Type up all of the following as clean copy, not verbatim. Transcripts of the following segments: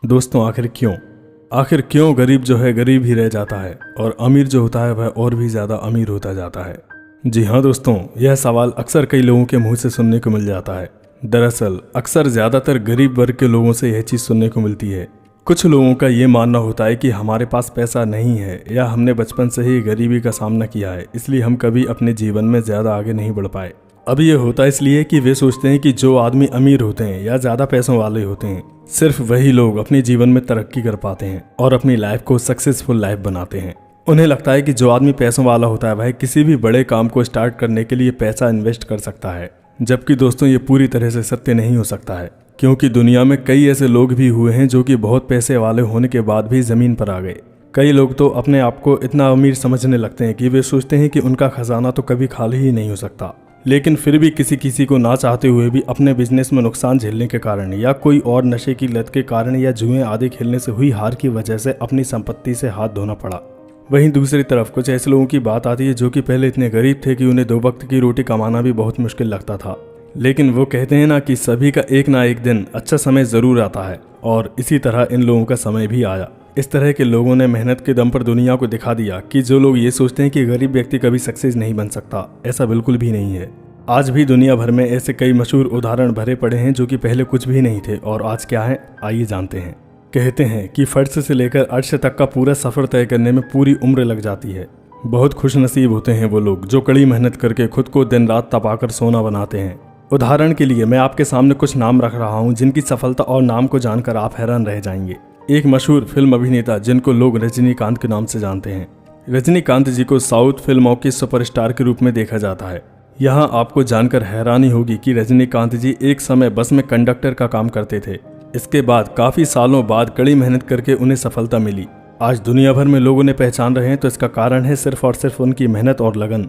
दोस्तों आखिर क्यों गरीब जो है गरीब ही रह जाता है और अमीर जो होता है वह और भी ज़्यादा अमीर होता जाता है। जी हाँ दोस्तों, यह सवाल अक्सर कई लोगों के मुंह से सुनने को मिल जाता है। दरअसल अक्सर ज़्यादातर गरीब वर्ग के लोगों से यह चीज़ सुनने को मिलती है। कुछ लोगों का ये मानना होता है कि हमारे पास पैसा नहीं है या हमने बचपन से ही गरीबी का सामना किया है, इसलिए हम कभी अपने जीवन में ज़्यादा आगे नहीं बढ़ पाए। अब ये होता इसलिए कि वे सोचते हैं कि जो आदमी अमीर होते हैं या ज़्यादा पैसों वाले होते हैं, सिर्फ वही लोग अपने जीवन में तरक्की कर पाते हैं और अपनी लाइफ को सक्सेसफुल लाइफ बनाते हैं। उन्हें लगता है कि जो आदमी पैसों वाला होता है वह किसी भी बड़े काम को स्टार्ट करने के लिए पैसा इन्वेस्ट कर सकता है, जबकि दोस्तों ये पूरी तरह से सत्य नहीं हो सकता है, क्योंकि दुनिया में कई ऐसे लोग भी हुए हैं जो कि बहुत पैसे वाले होने के बाद भी ज़मीन पर आ गए। कई लोग तो अपने आप को इतना अमीर समझने लगते हैं कि वे सोचते हैं कि उनका खजाना तो कभी खाली ही नहीं हो सकता, लेकिन फिर भी किसी को ना चाहते हुए भी अपने बिजनेस में नुकसान झेलने के कारण या कोई और नशे की लत के कारण या जुए आदि खेलने से हुई हार की वजह से अपनी संपत्ति से हाथ धोना पड़ा। वहीं दूसरी तरफ कुछ ऐसे लोगों की बात आती है जो कि पहले इतने गरीब थे कि उन्हें 2 वक्त की रोटी कमाना भी बहुत मुश्किल लगता था, लेकिन वो कहते हैं ना कि सभी का एक ना एक दिन अच्छा समय ज़रूर आता है, और इसी तरह इन लोगों का समय भी आया। इस तरह के लोगों ने मेहनत के दम पर दुनिया को दिखा दिया कि जो लोग ये सोचते हैं कि गरीब व्यक्ति कभी सक्सेस नहीं बन सकता, ऐसा बिल्कुल भी नहीं है। आज भी दुनिया भर में ऐसे कई मशहूर उदाहरण भरे पड़े हैं जो कि पहले कुछ भी नहीं थे, और आज क्या है आइए जानते हैं। कहते हैं कि फर्श से लेकर अर्श तक का पूरा सफ़र तय करने में पूरी उम्र लग जाती है। बहुत खुशनसीब होते हैं वो लोग जो कड़ी मेहनत करके खुद को दिन रात तपाकर सोना बनाते हैं। उदाहरण के लिए मैं आपके सामने कुछ नाम रख रहा हूँ जिनकी सफलता और नाम को जानकर आप हैरान रह जाएंगे। एक मशहूर फिल्म अभिनेता जिनको लोग रजनीकांत के नाम से जानते हैं। रजनीकांत जी को साउथ फिल्मों के सुपरस्टार के रूप में देखा जाता है। यहाँ आपको जानकर हैरानी होगी कि रजनीकांत जी एक समय बस में कंडक्टर का काम करते थे। इसके बाद काफ़ी सालों बाद कड़ी मेहनत करके उन्हें सफलता मिली। आज दुनिया भर में लोग उन्हें पहचान रहे हैं, तो इसका कारण है सिर्फ और सिर्फ उनकी मेहनत और लगन।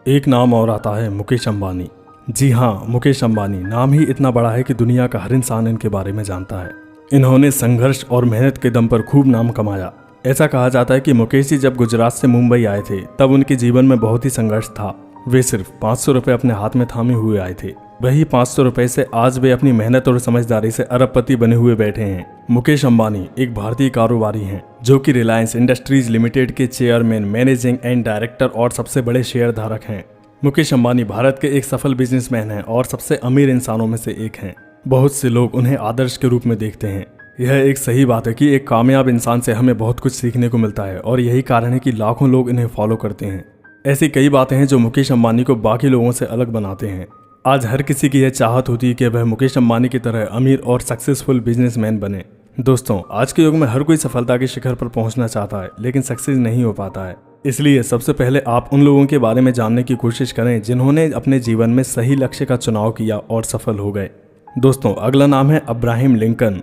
एक नाम और आता है मुकेश अंबानी। जी हाँ, मुकेश अंबानी नाम ही इतना बड़ा है कि दुनिया का हर इंसान इनके बारे में जानता है। इन्होंने संघर्ष और मेहनत के दम पर खूब नाम कमाया। ऐसा कहा जाता है कि मुकेश जी जब गुजरात से मुंबई आए थे तब उनके जीवन में बहुत ही संघर्ष था। वे सिर्फ 500 रुपये अपने हाथ में थामे हुए आए थे। वही 500 रुपये से आज वे अपनी मेहनत और समझदारी से अरबपति बने हुए बैठे हैं। मुकेश अंबानी एक भारतीय कारोबारी हैं जो कि रिलायंस इंडस्ट्रीज लिमिटेड के चेयरमैन, मैनेजिंग एंड डायरेक्टर और सबसे बड़े शेयर धारक हैं। मुकेश अंबानी भारत के एक सफल बिजनेसमैन हैं और सबसे अमीर इंसानों में से एक हैं। बहुत से लोग उन्हें आदर्श के रूप में देखते हैं। यह एक सही बात है कि एक कामयाब इंसान से हमें बहुत कुछ सीखने को मिलता है, और यही कारण है कि लाखों लोग इन्हें फॉलो करते हैं। ऐसी कई बातें हैं जो मुकेश अंबानी को बाकी लोगों से अलग बनाते हैं। आज हर किसी की यह चाहत होती है कि वह मुकेश अंबानी की तरह अमीर और सक्सेसफुल बिजनेसमैन बने। दोस्तों, आज के युग में हर कोई सफलता के शिखर पर पहुंचना चाहता है, लेकिन सक्सेस नहीं हो पाता है। इसलिए सबसे पहले आप उन लोगों के बारे में जानने की कोशिश करें जिन्होंने अपने जीवन में सही लक्ष्य का चुनाव किया और सफल हो गए। दोस्तों, अगला नाम है अब्राहम लिंकन।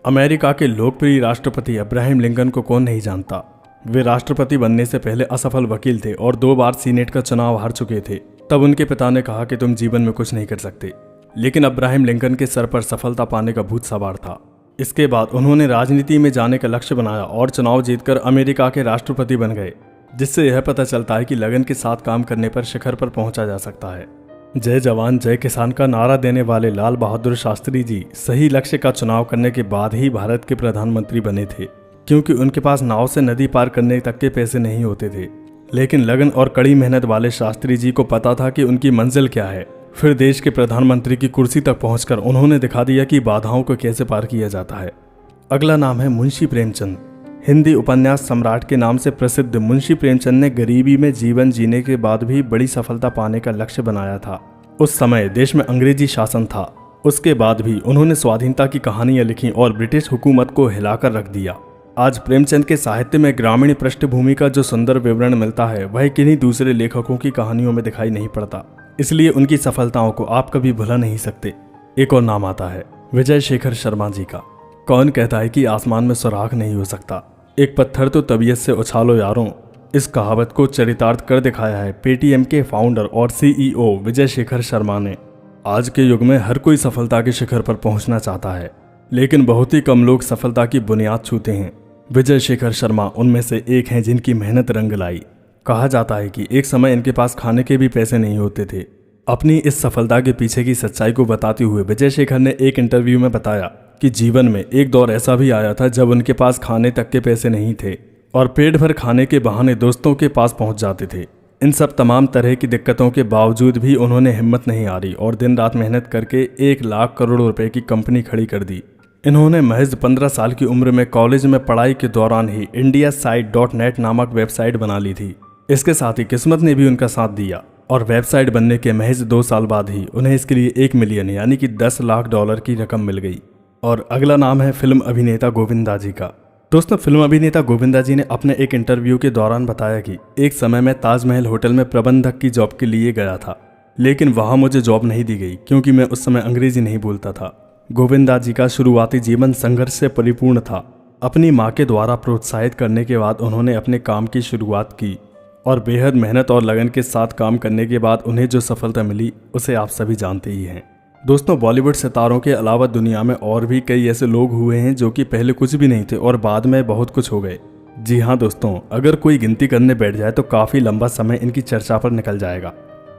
अमेरिका के लोकप्रिय राष्ट्रपति अब्राहम लिंकन को कौन नहीं जानता। वे राष्ट्रपति बनने से पहले असफल वकील थे और 2 बार सीनेट का चुनाव हार चुके थे। तब उनके पिता ने कहा कि तुम जीवन में कुछ नहीं कर सकते, लेकिन अब्राहम लिंकन के सर पर सफलता पाने का भूत सवार था। इसके बाद उन्होंने राजनीति में जाने का लक्ष्य बनाया और चुनाव जीतकर अमेरिका के राष्ट्रपति बन गए, जिससे यह पता चलता है कि लगन के साथ काम करने पर शिखर पर पहुंचा जा सकता है। जय जवान जय किसान का नारा देने वाले लाल बहादुर शास्त्री जी सही लक्ष्य का चुनाव करने के बाद ही भारत के प्रधानमंत्री बने थे, क्योंकि उनके पास नाव से नदी पार करने तक के पैसे नहीं होते थे। लेकिन लगन और कड़ी मेहनत वाले शास्त्री जी को पता था कि उनकी मंजिल क्या है। फिर देश के प्रधानमंत्री की कुर्सी तक पहुंचकर उन्होंने दिखा दिया कि बाधाओं को कैसे पार किया जाता है। अगला नाम है मुंशी प्रेमचंद। हिंदी उपन्यास सम्राट के नाम से प्रसिद्ध मुंशी प्रेमचंद ने गरीबी में जीवन जीने के बाद भी बड़ी सफलता पाने का लक्ष्य बनाया था। उस समय देश में अंग्रेजी शासन था। उसके बाद भी उन्होंने स्वाधीनता की कहानियां लिखी और ब्रिटिश हुकूमत को हिलाकर रख दिया। आज प्रेमचंद के साहित्य में ग्रामीण पृष्ठभूमि का जो सुंदर विवरण मिलता है वह किन्हीं दूसरे लेखकों की कहानियों में दिखाई नहीं पड़ता। इसलिए उनकी सफलताओं को आप कभी भुला नहीं सकते। एक और नाम आता है विजय शेखर शर्मा जी का। कौन कहता है कि आसमान में सुराख नहीं हो सकता, एक पत्थर तो तबीयत से उछालो यारों। इस कहावत को चरितार्थ कर दिखाया है पेटीएम के फाउंडर और सीईओ विजय शेखर शर्मा ने। आज के युग में हर कोई सफलता के शिखर पर पहुंचना चाहता है, लेकिन बहुत ही कम लोग सफलता की बुनियाद छूते हैं। विजय शेखर शर्मा उनमें से एक हैं जिनकी मेहनत रंग लाई। कहा जाता है कि एक समय इनके पास खाने के भी पैसे नहीं होते थे। अपनी इस सफलता के पीछे की सच्चाई को बताते हुए विजय शेखर ने एक इंटरव्यू में बताया कि जीवन में एक दौर ऐसा भी आया था जब उनके पास खाने तक के पैसे नहीं थे और पेट भर खाने के बहाने दोस्तों के पास पहुंच जाते थे। इन सब तमाम तरह की दिक्कतों के बावजूद भी उन्होंने हिम्मत नहीं हारी और दिन रात मेहनत करके 1 लाख करोड़ रुपए की कंपनी खड़ी कर दी। इन्होंने महज 15 साल की उम्र में कॉलेज में पढ़ाई के दौरान ही indiasite.net नामक वेबसाइट बना ली थी। इसके साथ ही किस्मत ने भी उनका साथ दिया और वेबसाइट बनने के महज 2 साल बाद ही उन्हें इसके लिए 1 मिलियन यानी कि $10 लाख की रकम मिल गई। और अगला नाम है फिल्म अभिनेता गोविंदा जी का। दोस्तों, फिल्म अभिनेता गोविंदा जी ने अपने एक इंटरव्यू के दौरान बताया कि एक समय मैं ताजमहल होटल में प्रबंधक की जॉब के लिए गया था, लेकिन वहां मुझे जॉब नहीं दी गई क्योंकि मैं उस समय अंग्रेजी नहीं बोलता था। गोविंदा जी का शुरुआती जीवन संघर्ष से परिपूर्ण था। अपनी मां के द्वारा प्रोत्साहित करने के बाद उन्होंने अपने काम की शुरुआत की और बेहद मेहनत और लगन के साथ काम करने के बाद उन्हें जो सफलता मिली उसे आप सभी जानते ही हैं। दोस्तों, बॉलीवुड सितारों के अलावा दुनिया में और भी कई ऐसे लोग हुए हैं जो कि पहले कुछ भी नहीं थे और बाद में बहुत कुछ हो गए। जी हाँ दोस्तों, अगर कोई गिनती करने बैठ जाए तो काफ़ी लंबा समय इनकी चर्चा पर निकल जाएगा।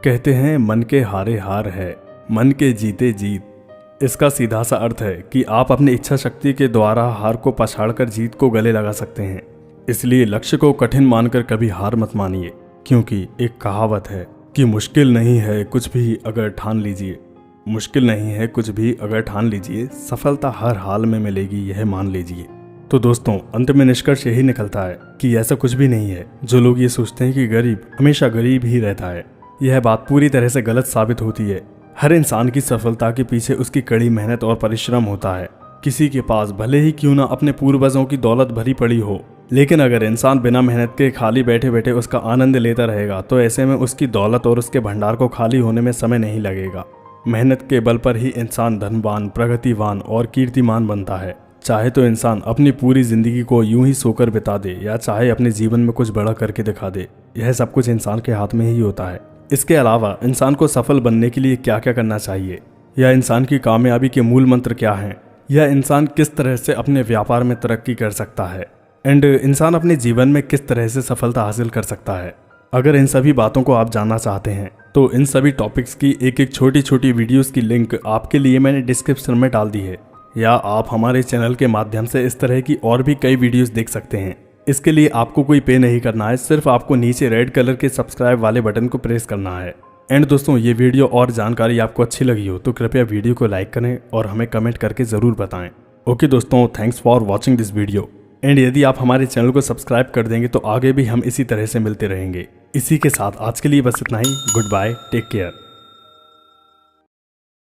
कहते हैं मन के हारे हार है, मन के जीते जीत। इसका सीधा सा अर्थ है कि आप अपनी इच्छा शक्ति के द्वारा हार को पछाड़कर जीत को गले लगा सकते हैं। इसलिए लक्ष्य को कठिन मानकर कभी हार मत मानिए, क्योंकि एक कहावत है कि मुश्किल नहीं है कुछ भी अगर ठान लीजिए, मुश्किल नहीं है कुछ भी अगर ठान लीजिए, सफलता हर हाल में मिलेगी यह मान लीजिए। तो दोस्तों, अंत में निष्कर्ष यही निकलता है कि ऐसा कुछ भी नहीं है। जो लोग ये सोचते हैं कि गरीब हमेशा गरीब ही रहता है, यह बात पूरी तरह से गलत साबित होती है। हर इंसान की सफलता के पीछे उसकी कड़ी मेहनत और परिश्रम होता है। किसी के पास भले ही क्यों ना अपने पूर्वजों की दौलत भरी पड़ी हो, लेकिन अगर इंसान बिना मेहनत के खाली बैठे बैठे उसका आनंद लेता रहेगा तो ऐसे में उसकी दौलत और उसके भंडार को खाली होने में समय नहीं लगेगा। मेहनत के बल पर ही इंसान धनवान, प्रगतिवान और कीर्तिमान बनता है। चाहे तो इंसान अपनी पूरी जिंदगी को यूं ही सोकर बिता दे या चाहे अपने जीवन में कुछ बड़ा करके दिखा दे, यह सब कुछ इंसान के हाथ में ही होता है। इसके अलावा इंसान को सफल बनने के लिए क्या क्या करना चाहिए, या इंसान की कामयाबी के मूल मंत्र क्या हैं, या इंसान किस तरह से अपने व्यापार में तरक्की कर सकता है, एंड इंसान अपने जीवन में किस तरह से सफलता हासिल कर सकता है। अगर इन सभी बातों को आप जानना चाहते हैं तो इन सभी टॉपिक्स की एक एक छोटी छोटी वीडियोस की लिंक आपके लिए मैंने डिस्क्रिप्शन में डाल दी है, या आप हमारे चैनल के माध्यम से इस तरह की और भी कई वीडियोस देख सकते हैं। इसके लिए आपको कोई पे नहीं करना है, सिर्फ आपको नीचे रेड कलर के सब्सक्राइब वाले बटन को प्रेस करना है। एंड दोस्तों, ये वीडियो और जानकारी आपको अच्छी लगी हो तो कृपया वीडियो को लाइक करें और हमें कमेंट करके ज़रूर बताएं। ओके दोस्तों, thanks for watching this video. And यदि आप हमारे चैनल को सब्सक्राइब कर देंगे तो आगे भी हम इसी तरह से मिलते रहेंगे। इसी के साथ आज के लिए बस इतना ही। Goodbye, take care.